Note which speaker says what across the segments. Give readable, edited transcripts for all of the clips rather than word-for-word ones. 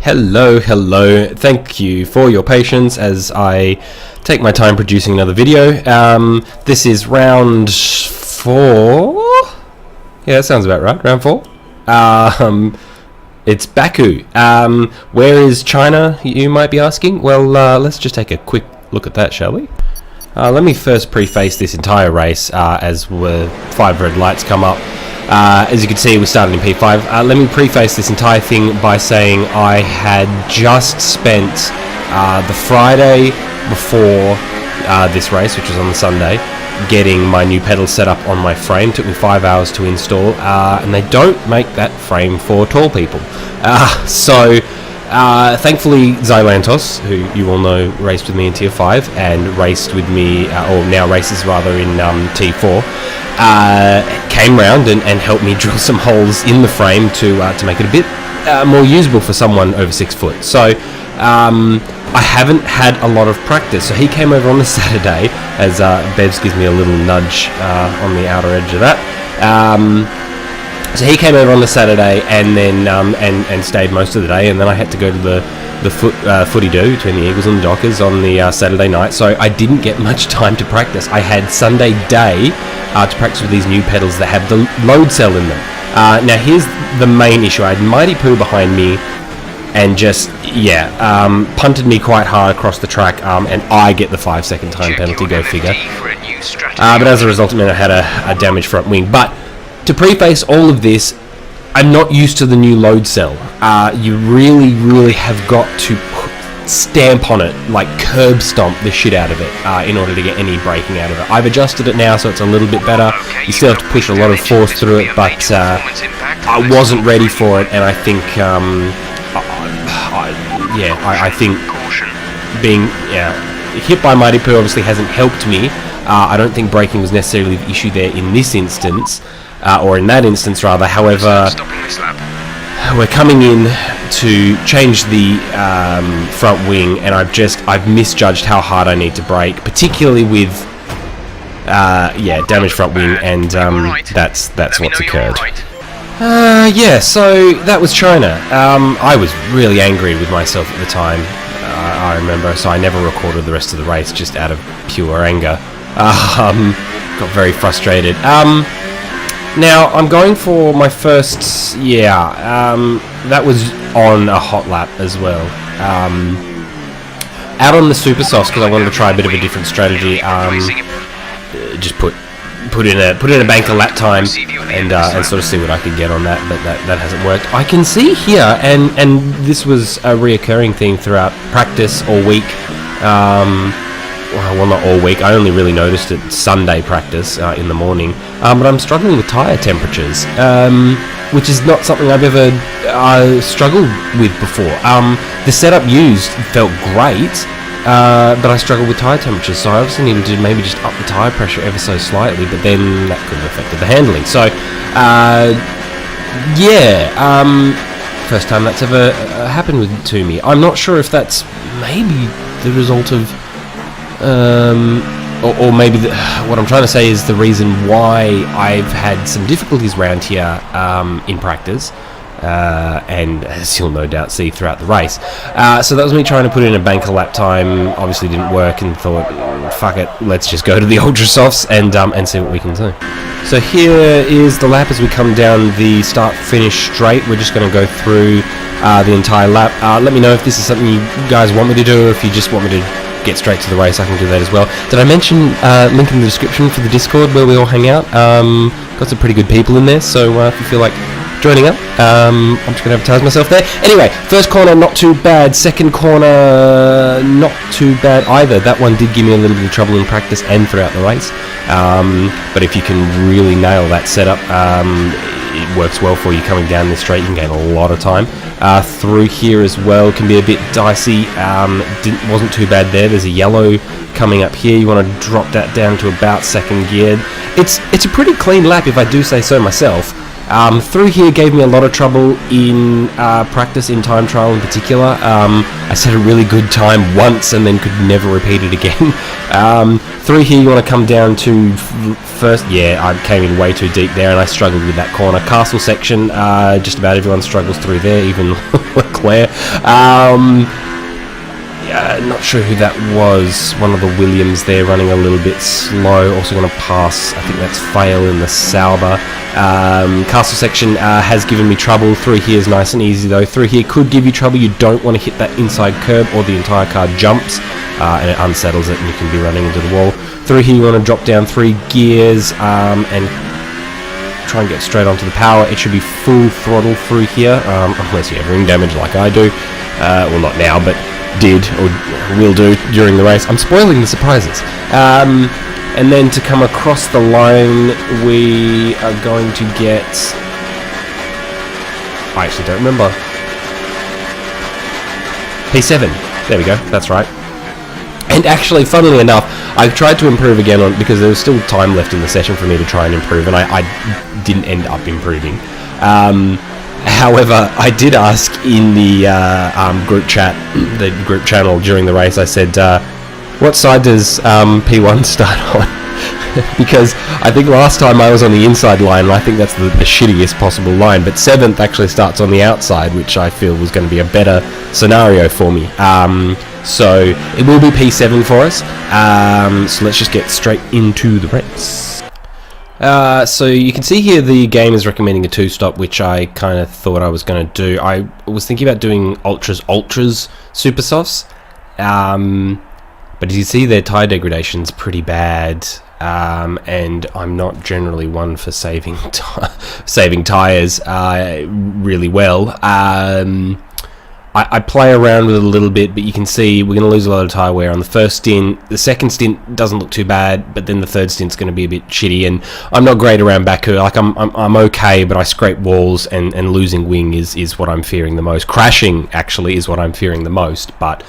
Speaker 1: Hello. Thank you for your patience as I take my time producing another video. This is round 4. Yeah, that sounds about right. Round 4. It's Baku. Where is China, you might be asking? Well, let's just take a quick look at that, shall we? Let me first preface this entire race as 5 red lights come up. As you can see, we started in P5. Let me preface this entire thing by saying I had just spent the Friday before this race, which was on the Sunday, getting my new pedals set up on my frame. It took me 5 hours to install, and they don't make that frame for tall people. Thankfully, Zylantos, who you all know raced with me in Tier 5 and raced with me, or now races rather in T4, came round and helped me drill some holes in the frame to make it a bit more usable for someone over 6 foot. So I haven't had a lot of practice. So he came over on the Saturday, as Bevs gives me a little nudge on the outer edge of that. So he came over on the Saturday and then and stayed most of the day, and then I had to go to the footy do between the Eagles and the Dockers on the Saturday night, so I didn't get much time to practice. I had Sunday day to practice with these new pedals that have the load cell in them. Now here's the main issue. I had Mighty Poo behind me and just, punted me quite hard across the track, and I get the 5-second time penalty, go figure. But as a result, it meant I had a damaged front wing. But to preface all of this, I'm not used to the new load cell. You really have got to stamp on it, like curb stomp the shit out of it in order to get any braking out of it. I've adjusted it now, so it's a little bit better. You still have to push a lot of force through it, but I wasn't ready for it, and I think, I think being hit by Mighty Poo obviously hasn't helped me. I don't think braking was necessarily the issue there in this instance. Or in that instance rather. However, we're coming in to change the front wing, and I've misjudged how hard I need to brake, particularly with damaged front wing, and that's what's occurred. So that was China. I was really angry with myself at the time, I remember, so I never recorded the rest of the race just out of pure anger. Got very frustrated. Now, I'm going for my first, that was on a hot lap as well. Out on the super softs, because I wanted to try a bit of a different strategy, just put in a bank of lap time and sort of see what I could get on that, but that hasn't worked. I can see here, and this was a reoccurring theme throughout practice all week, well, not all week. I only really noticed it Sunday practice in the morning. But I'm struggling with tyre temperatures, which is not something I've ever struggled with before. The setup used felt great, but I struggled with tyre temperatures, so I obviously needed to maybe just up the tyre pressure ever so slightly, but then that could have affected the handling. So, first time that's ever happened to me. I'm not sure if that's maybe the result of or maybe what I'm trying to say is the reason why I've had some difficulties around here in practice, and as you'll no doubt see throughout the race. So that was me trying to put in a bank of lap time. Obviously didn't work, and thought, fuck it, let's just go to the ultra softs and see what we can do. So here is the lap as we come down the start-finish straight. We're just going to go through the entire lap. Let me know if this is something you guys want me to do, or if you just want me to get straight to the race. I can do that as well. Did I mention link in the description for the Discord where we all hang out? Got some pretty good people in there, so if you feel like joining up, I'm just going to advertise myself there. Anyway, first corner not too bad, second corner not too bad either. That one did give me a little bit of trouble in practice and throughout the race, but if you can really nail that setup, it works well for you coming down this straight. You can gain a lot of time. Through here as well can be a bit dicey. Wasn't too bad there. There's a yellow coming up here. You want to drop that down to about second gear. It's a pretty clean lap, if I do say so myself. Through here gave me a lot of trouble in practice, in time trial in particular. I set a really good time once and then could never repeat it again. Through here you want to come down to first, yeah, I came in way too deep there and I struggled with that corner. Castle section, just about everyone struggles through there, even Leclerc. Not sure who that was. One of the Williams there running a little bit slow. Also going to pass, I think that's Fail in the Sauber. Castle section has given me trouble. Through here is nice and easy though. Through here could give you trouble. You don't want to hit that inside curb or the entire car jumps and it unsettles it and you can be running into the wall. Through here you want to drop down 3 gears and try and get straight onto the power. It should be full throttle through here unless you have ring damage like I do. Well, not now, but did or will do during the race. I'm spoiling the surprises. And then to come across the line, we are going to get... I actually don't remember. P7. There we go. That's right. And actually, funnily enough, I tried to improve again on because there was still time left in the session for me to try and improve, and I didn't end up improving. However, I did ask in the group chat, the group channel during the race, I said, what side does P1 start on? Because I think last time I was on the inside line, and I think that's the shittiest possible line, but 7th actually starts on the outside, which I feel was going to be a better scenario for me. So it will be P7 for us. So let's just get straight into the race. So you can see here the game is recommending a 2-stop, which I kind of thought I was going to do. I was thinking about doing ultras super softs, but as you see their tyre degradation's pretty bad, and I'm not generally one for saving tyres really well. I play around with it a little bit, but you can see we're going to lose a lot of tyre wear on the first stint. The second stint doesn't look too bad, but then the third stint's going to be a bit shitty, and I'm not great around Baku. Like I'm okay, but I scrape walls, and losing wing is what I'm fearing the most. Crashing actually is what I'm fearing the most, but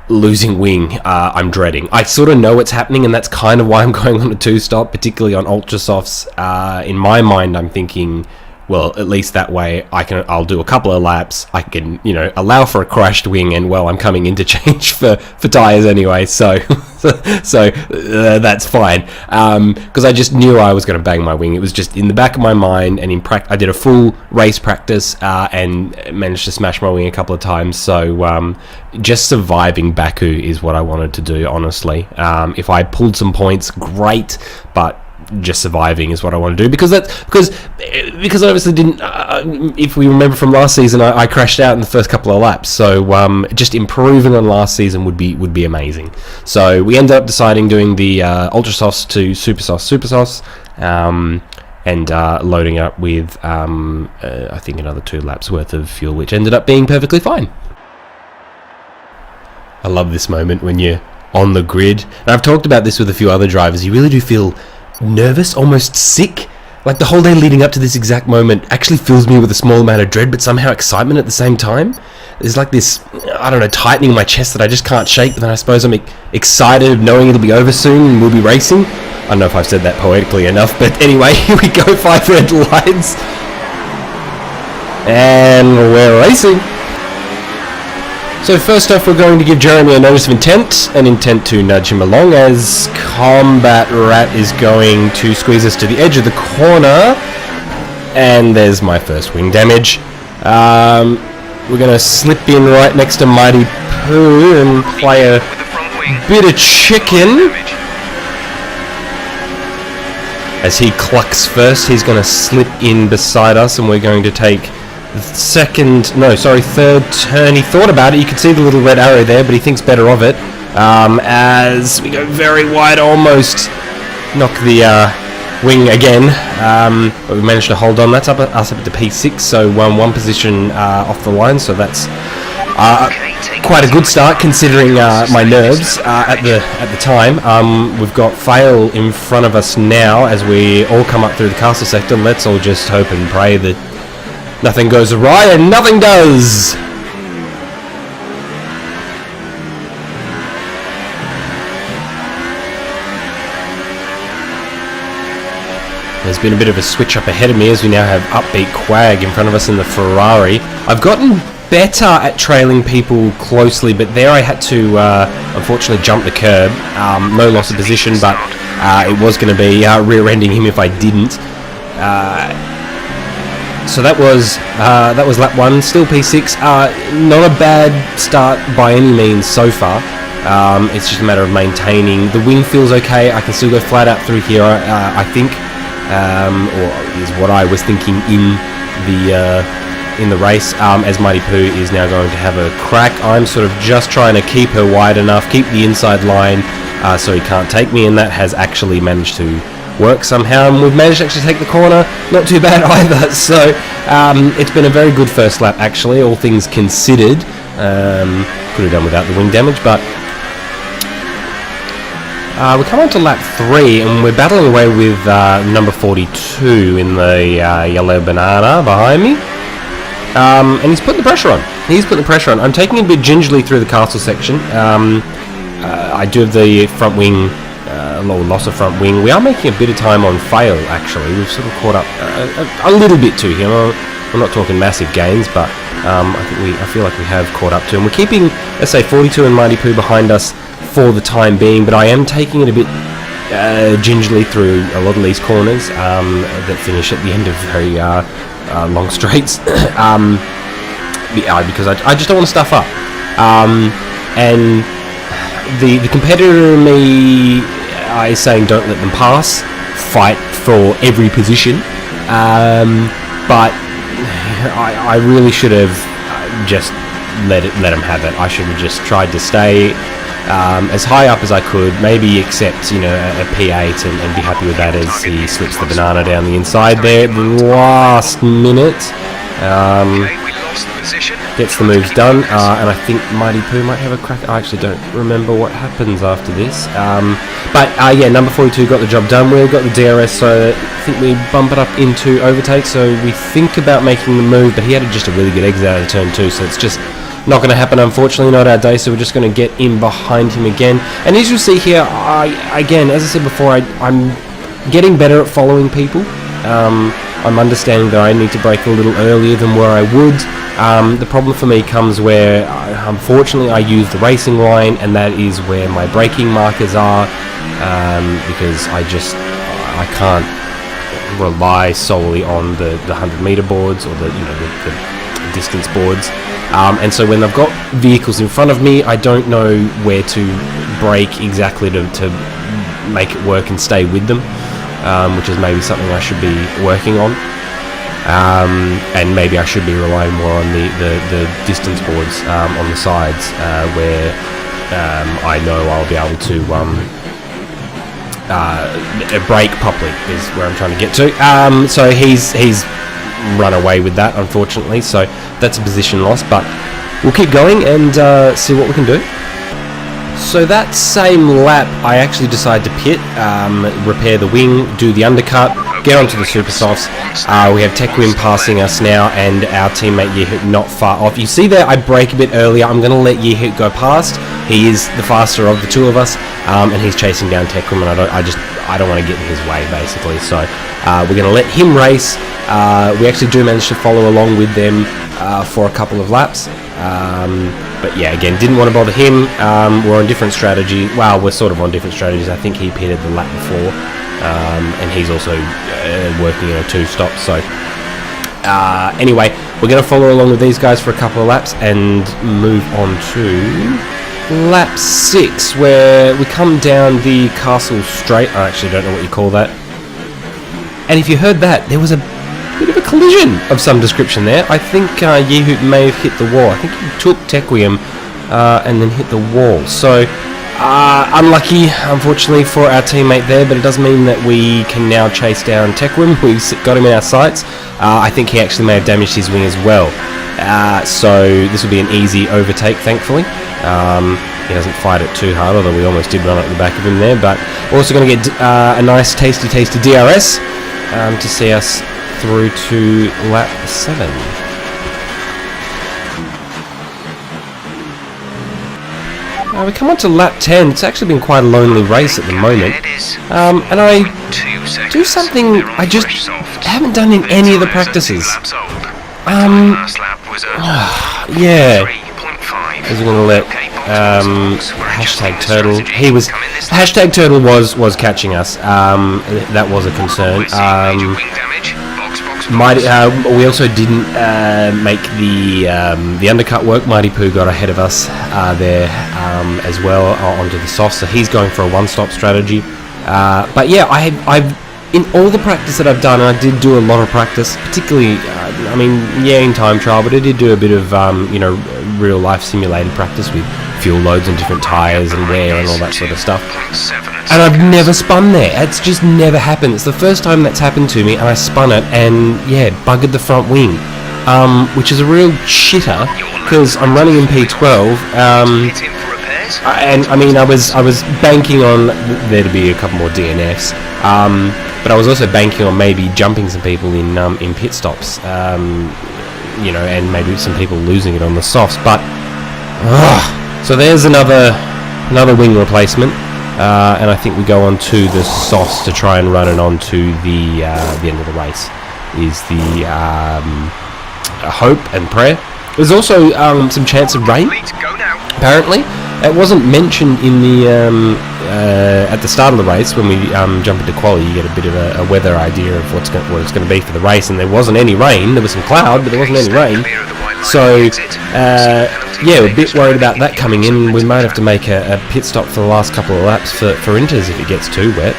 Speaker 1: losing wing I'm dreading. I sort of know what's happening, and that's kind of why I'm going on a 2-stop, particularly on ultra softs. In my mind, I'm thinking, well, at least that way I'll do a couple of laps. I can, allow for a crashed wing, and well, I'm coming in to change for tyres anyway, so that's fine. Because I just knew I was going to bang my wing. It was just in the back of my mind, and I did a full race practice and managed to smash my wing a couple of times. So just surviving Baku is what I wanted to do, honestly. If I pulled some points, great, but just surviving is what I want to do, because I obviously didn't. If we remember from last season, I crashed out in the first couple of laps. So just improving on last season would be amazing. So we ended up deciding doing the ultra softs to super softs, and loading up with I think another 2 laps worth of fuel, which ended up being perfectly fine. I love this moment when you're on the grid, and I've talked about this with a few other drivers. You really do feel nervous, almost sick. Like the whole day leading up to this exact moment actually fills me with a small amount of dread, but somehow excitement at the same time. There's like this, I don't know, tightening in my chest that I just can't shake, but then I suppose I'm excited knowing it'll be over soon and we'll be racing. I don't know if I've said that poetically enough, but anyway, here we go, 5 red lights. And we're racing. So first off, we're going to give Jeremy a notice of intent, an intent to nudge him along, as Combat Rat is going to squeeze us to the edge of the corner. And there's my first wing damage. We're going to slip in right next to Mighty Pooh and play a bit of chicken. As he clucks first, he's going to slip in beside us, and we're going to take third turn. He thought about it. You can see the little red arrow there, but he thinks better of it. As we go very wide, almost knock the wing again. But we managed to hold on. That's us up to P6, so one position off the line. So that's quite a good start considering my nerves at the time. We've got Fail in front of us now as we all come up through the castle sector. Let's all just hope and pray that nothing goes awry, and nothing does! There's been a bit of a switch up ahead of me as we now have Upbeat Quag in front of us in the Ferrari. I've gotten better at trailing people closely, but there I had to unfortunately jump the curb. No loss of position, but it was going to be rear-ending him if I didn't. So that was lap 1, still P6. Not a bad start by any means so far. It's just a matter of maintaining. The wing feels okay. I can still go flat out through here, I think, or is what I was thinking in the race. As Mighty Poo is now going to have a crack. I'm sort of just trying to keep her wide enough, keep the inside line, so he can't take me, and that has actually managed to work somehow, and we've managed to actually take the corner. Not too bad either. So it's been a very good first lap, actually, all things considered. Could have done without the wing damage, but we come on to lap 3, and we're battling away with number 42 in the yellow banana behind me. And he's putting the pressure on. I'm taking it a bit gingerly through the castle section. I do have the front wing, loss of front wing. We are making a bit of time on fail, actually. We've sort of caught up a little bit to him. We're not talking massive gains, but I feel like we have caught up to him. We're keeping, let's say, 42 and Mighty Poo behind us for the time being, but I am taking it a bit gingerly through a lot of these corners that finish at the end of very long straights, because I just don't want to stuff up. And the competitor in me is saying don't let them pass, fight for every position, but I really should have just let him have it. I should have just tried to stay as high up as I could, maybe accept, a P8 and be happy with that as he slips the banana down the inside there at the last minute. Gets the moves done, and I think Mighty Poo might have a crack. I actually don't remember what happens after this. But number 42 got the job done. We've got the DRS, so I think we bump it up into overtake, so we think about making the move, but he had just a really good exit out of turn 2, so it's just not going to happen, unfortunately, not our day, so we're just going to get in behind him again. And as you'll see here, again, as I said before, I'm getting better at following people. I'm understanding that I need to brake a little earlier than where I would. The problem for me comes where, unfortunately, I use the racing line, and that is where my braking markers are, because I can't rely solely on the 100-meter boards or the distance boards. And so when I've got vehicles in front of me, I don't know where to brake exactly to make it work and stay with them, which is maybe something I should be working on. And maybe I should be relying more on the distance boards on the sides, where I know I'll be able to brake properly is where I'm trying to get to. So he's run away with that, unfortunately, so that's a position loss, but we'll keep going and see what we can do. So that same lap, I actually decided to pit, repair the wing, do the undercut, get onto the super softs. We have Tekwim passing us now, and our teammate Yehut not far off. You see there, I brake a bit earlier. I'm going to let Yehut go past. He is the faster of the two of us, and he's chasing down Tekwim, and I don't want to get in his way, basically. So we're going to let him race. We actually do manage to follow along with them for a couple of laps. But yeah, again, didn't want to bother him. We're on different strategy. Well, we're sort of on different strategies. I think he pitted the lap before, and he's also working in a 2-stop. So anyway, we're going to follow along with these guys for a couple of laps and move on to lap 6, where we come down the castle straight. I actually don't know what you call that. And if you heard that, there was a bit of a collision of some description there. I think Yehut may have hit the wall. I think he took Tekwim and then hit the wall. So unlucky, unfortunately, for our teammate there, but it does mean that we can now chase down Tekwim. We've got him in our sights. I think he actually may have damaged his wing as well. So this will be an easy overtake, thankfully. He doesn't fight it too hard, although we almost did run at the back of him there. But we're also going to get a nice tasty DRS to see us through to lap 7. we come on to lap 10. It's actually been quite a lonely race at the moment. And I do something I just haven't done in any of the practices. Yeah. As we're gonna let hashtag turtle. Hashtag turtle was catching us. That was a concern. We also didn't make the undercut work. Mighty Poo got ahead of us there as well onto the soft, so he's going for a one-stop strategy. But yeah, I've in all the practice that I've done, and I did do a lot of practice, particularly, in time trial, but I did do a bit of, real-life simulated practice with fuel loads and different tyres and wear and all that sort of stuff. And I've never spun there. It's just never happened. It's the first time that's happened to me, and I spun it, and yeah, buggered the front wing, which is a real shitter, because I'm running in P12, and I was banking on there to be a couple more DNFs, but I was also banking on maybe jumping some people in pit stops, and maybe some people losing it on the softs. But so there's another wing replacement, and I think we go on to the softs to try and run it on to the end of the race. Is the hope and prayer. There's also some chance of rain. Apparently, it wasn't mentioned in the at the start of the race. When we jump into quali, you get a bit of a weather idea of what it's going to be for the race, and there wasn't any rain. There was some cloud, but there wasn't any rain. So we're a bit worried about that coming in. We might have to make a pit stop for the last couple of laps for inters if it gets too wet.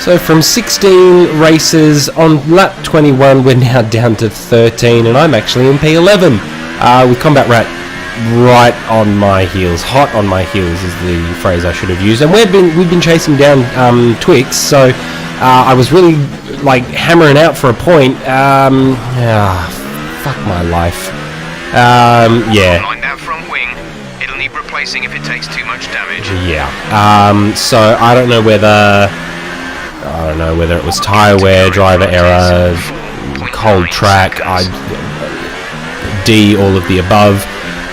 Speaker 1: So from 16 races, on lap 21 we're now down to 13, and I'm actually in P11 with Combat Rat right on my heels. Hot on my heels is the phrase I should have used. And we've been chasing down Twix, so I was really hammering out for a point. Fuck my life.
Speaker 2: Mind that front wing. It'll need replacing if it takes too much damage.
Speaker 1: So I don't know whether it was tyre wear, driver error, cold track, D, all of the above.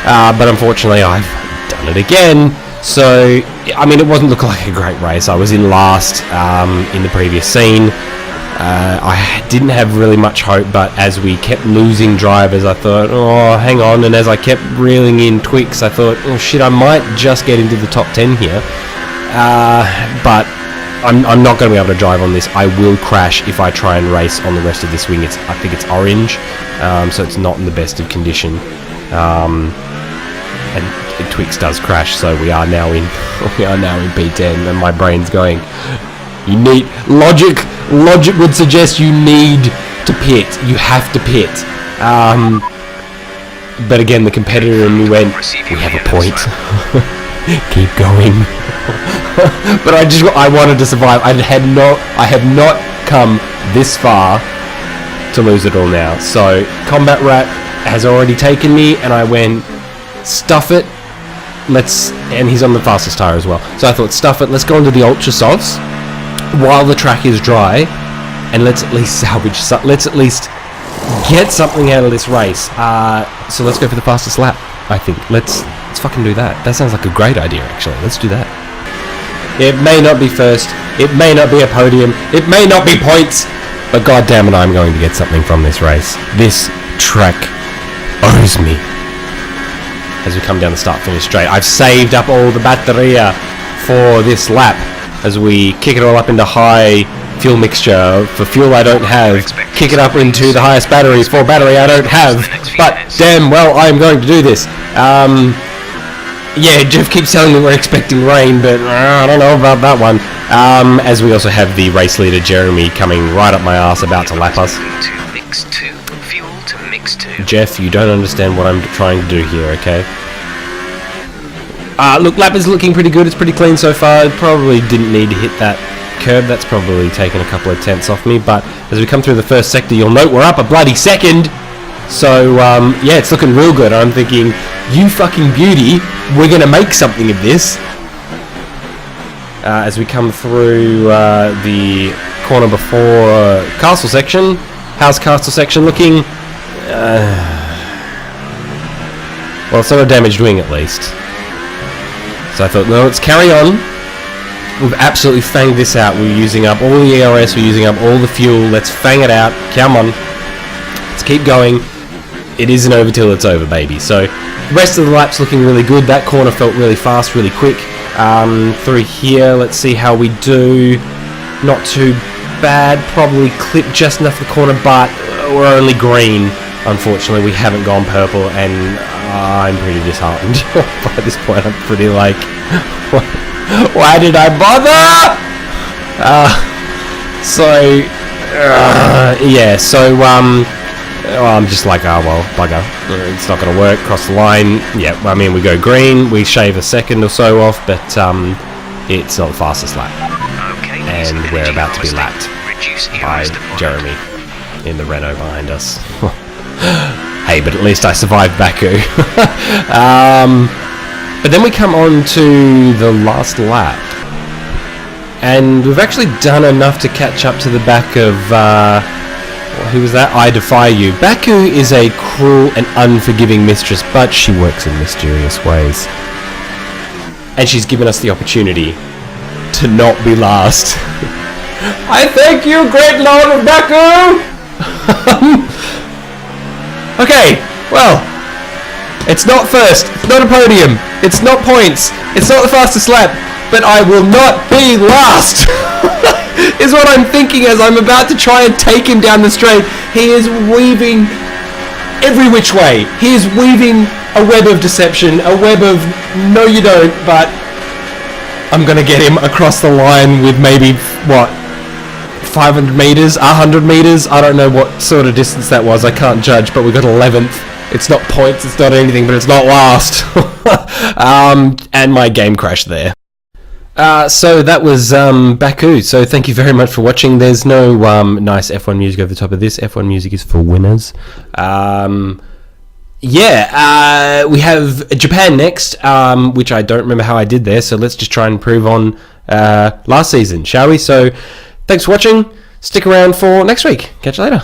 Speaker 1: But unfortunately, I've done it again. So, it wasn't looking like a great race. I was in last in the previous scene. I didn't have really much hope, but as we kept losing drivers, I thought, oh, hang on. And as I kept reeling in Twix, I thought, oh shit, I might just get into the top 10 here. But I'm not going to be able to drive on this. I will crash if I try and race on the rest of this wing. I think it's orange, so it's not in the best of condition. And Twix does crash, so we are now in P10, and my brain's going, you need logic would suggest you need to pit. You have to pit. But again, the competitor in me went, we have a point. Keep going. But I wanted to survive. I have not come this far to lose it all now. So Combat Rat has already taken me, and I went, stuff it. And he's on the fastest tire as well. So I thought, stuff it. Let's go into the ultra softs while the track is dry, and let's at least salvage. Let's at least get something out of this race. So let's go for the fastest lap. I think let's fucking do that. That sounds like a great idea, actually. Let's do that. It may not be first. It may not be a podium. It may not be points. But goddamn it, I'm going to get something from this race. This track owes me. As we come down the start-finish straight, I've saved up all the batteria for this lap. As we kick it all up into high fuel mixture for fuel I don't have. Kick it up into the highest batteries for battery I don't have. But damn well, I am going to do this. Jeff keeps telling me we're expecting rain, but I don't know about that one. As we also have the race leader Jeremy coming right up my ass, about to lap us. Jeff, you don't understand what I'm trying to do here, okay? Look, lap is looking pretty good. It's pretty clean so far. It probably didn't need to hit that curb. That's probably taken a couple of tenths off me. But as we come through the first sector, you'll note we're up a bloody second. So, it's looking real good. I'm thinking, you fucking beauty, we're going to make something of this. As we come through the corner before castle section. How's castle section looking? Well, it's not a damaged wing, at least. So I thought, no, let's carry on. We've absolutely fanged this out. We're using up all the ERS, we're using up all the fuel. Let's fang it out. Come on. Let's keep going. It isn't over till it's over, baby. So, the rest of the lap's looking really good. That corner felt really fast, really quick. Through here, let's see how we do. Not too bad. Probably clipped just enough of the corner, but we're only green. Unfortunately, we haven't gone purple, and I'm pretty disheartened. By this point, I'm pretty like, why did I bother? Yeah, so, I'm just like, oh, well, bugger. It's not going to work. Cross the line. Yeah, I mean, we go green. We shave a second or so off, but it's not the fastest lap.
Speaker 2: Okay,
Speaker 1: And we're about to be lapped by Jeremy in the Renault behind us. Hey, but at least I survived Baku. But then we come on to the last lap. And we've actually done enough to catch up to the back of... who was that? I Defy You. Baku is a cruel and unforgiving mistress, but she works in mysterious ways. And she's given us the opportunity to not be last. I thank you, great Lord of Baku! Okay, well, it's not first, it's not a podium, it's not points, it's not the fastest lap, but I will not be last! Is what I'm thinking as I'm about to try and take him down the straight. He is weaving every which way. He is weaving a web of deception, a web of no you don't, but I'm going to get him across the line with maybe, what, 500 meters, 100 meters? I don't know what sort of distance that was, I can't judge, but we got 11th. It's not points, it's not anything, but it's not last. And my game crashed there. So that was Baku. So thank you very much for watching. There's no nice F1 music over the top of this. F1 music is for winners. We have Japan next, which I don't remember how I did there. So let's just try and improve on last season, shall we? So thanks for watching. Stick around for next week. Catch you later.